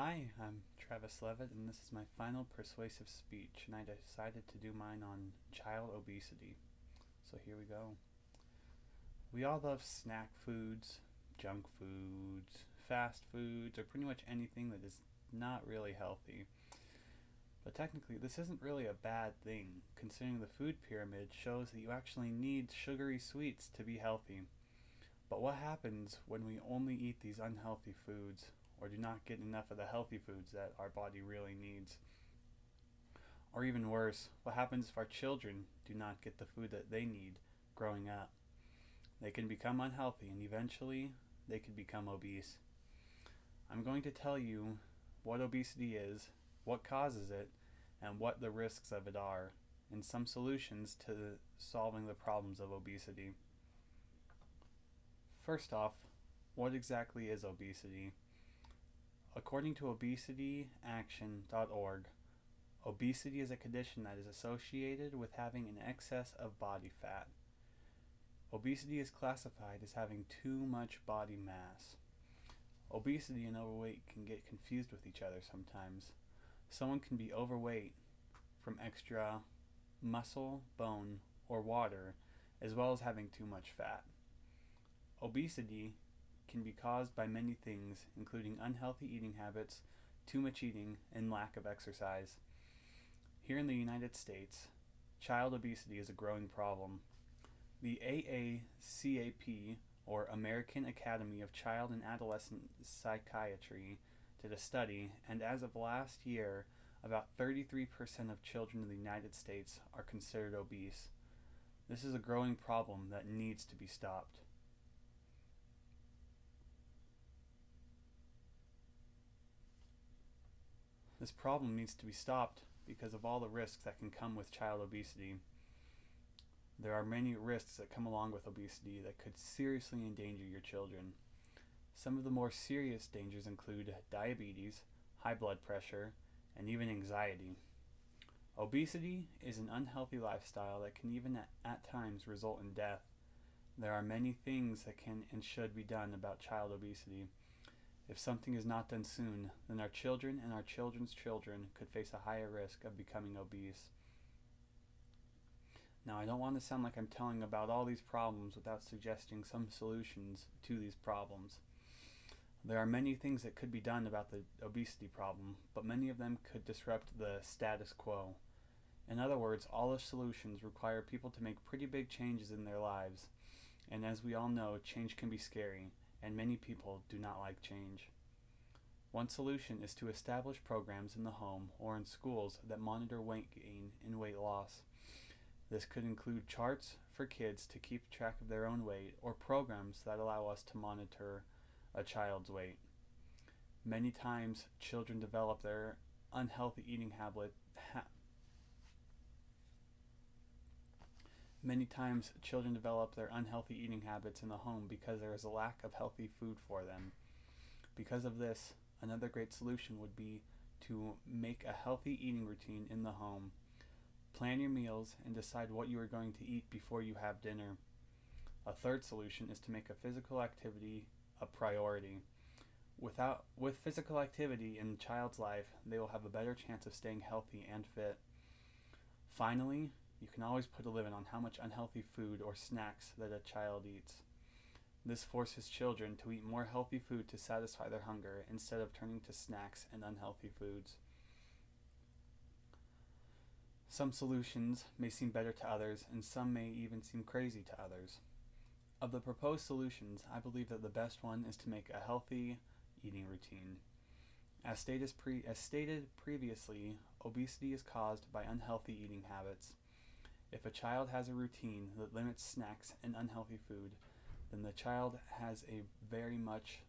Hi, I'm Travis Levitt, and this is my final persuasive speech, and I decided to do mine on child obesity. So here we go. We all love snack foods, junk foods, fast foods, or pretty much anything that is not really healthy. But technically, this isn't really a bad thing, considering the food pyramid shows that you actually need sugary sweets to be healthy. But what happens when we only eat these unhealthy foods or do not get enough of the healthy foods that our body really needs? Or even worse, what happens if our children do not get the food that they need growing up? They can become unhealthy and eventually they could become obese. I'm going to tell you what obesity is, what causes it, and what the risks of it are, and some solutions to solving the problems of obesity. First off, what exactly is obesity? According to obesityaction.org, obesity is a condition that is associated with having an excess of body fat. Obesity is classified as having too much body mass. Obesity and overweight can get confused with each other sometimes. Someone can be overweight from extra muscle, bone, or water, as well as having too much fat. Obesity can be caused by many things, including unhealthy eating habits, too much eating, and lack of exercise. Here in the United States, child obesity is a growing problem. The AACAP, or American Academy of Child and Adolescent Psychiatry, did a study, and as of last year, about 33% of children in the United States are considered obese. This is a growing problem that needs to be stopped. This problem needs to be stopped because of all the risks that can come with child obesity. There are many risks that come along with obesity that could seriously endanger your children. Some of the more serious dangers include diabetes, high blood pressure, and even anxiety. Obesity is an unhealthy lifestyle that can even at times result in death. There are many things that can and should be done about child obesity. If something is not done soon, then our children and our children's children could face a higher risk of becoming obese. Now, I don't want to sound like I'm telling about all these problems without suggesting some solutions to these problems. There are many things that could be done about the obesity problem, but many of them could disrupt the status quo. In other words, all the solutions require people to make pretty big changes in their lives. And as we all know, change can be scary, and many people do not like change. One solution is to establish programs in the home or in schools that monitor weight gain and weight loss. This could include charts for kids to keep track of their own weight or programs that allow us to monitor a child's weight. Many times children develop their unhealthy eating habits in the home because there is a lack of healthy food for them. Because of this, another great solution would be to make a healthy eating routine in the home. Plan your meals and decide what you are going to eat before you have dinner. A third solution is to make a physical activity a priority. With physical activity in a child's life, they will have a better chance of staying healthy and fit. Finally, you can always put a limit on how much unhealthy food or snacks that a child eats. This forces children to eat more healthy food to satisfy their hunger instead of turning to snacks and unhealthy foods. Some solutions may seem better to others, and some may even seem crazy to others. Of the proposed solutions, I believe that the best one is to make a healthy eating routine. As stated previously, obesity is caused by unhealthy eating habits. If a child has a routine that limits snacks and unhealthy food, then the child has a very much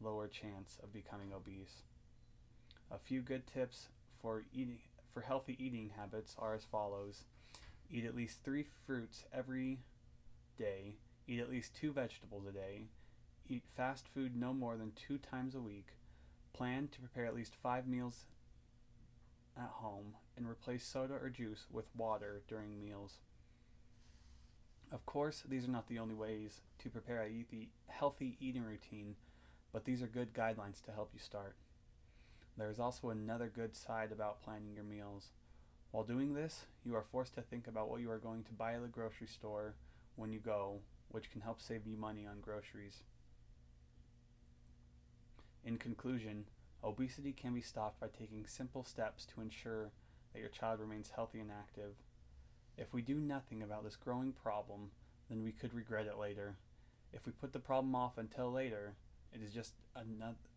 lower chance of becoming obese. A few good tips for healthy eating habits are as follows. Eat at least 3 fruits every day. Eat at least 2 vegetables a day. Eat fast food no more than 2 times a week. Plan to prepare at least 5 meals at home and replace soda or juice with water during meals. Of course, these are not the only ways to prepare a healthy eating routine, but these are good guidelines to help you start. There is also another good side about planning your meals. While doing this, you are forced to think about what you are going to buy at the grocery store when you go, which can help save you money on groceries. In conclusion, obesity can be stopped by taking simple steps to ensure that your child remains healthy and active. If we do nothing about this growing problem, then we could regret it later. If we put the problem off until later, it is just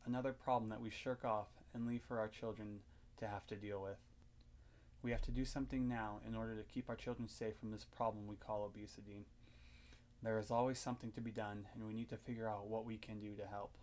another problem that we shirk off and leave for our children to have to deal with. We have to do something now in order to keep our children safe from this problem we call obesity. There is always something to be done, and we need to figure out what we can do to help.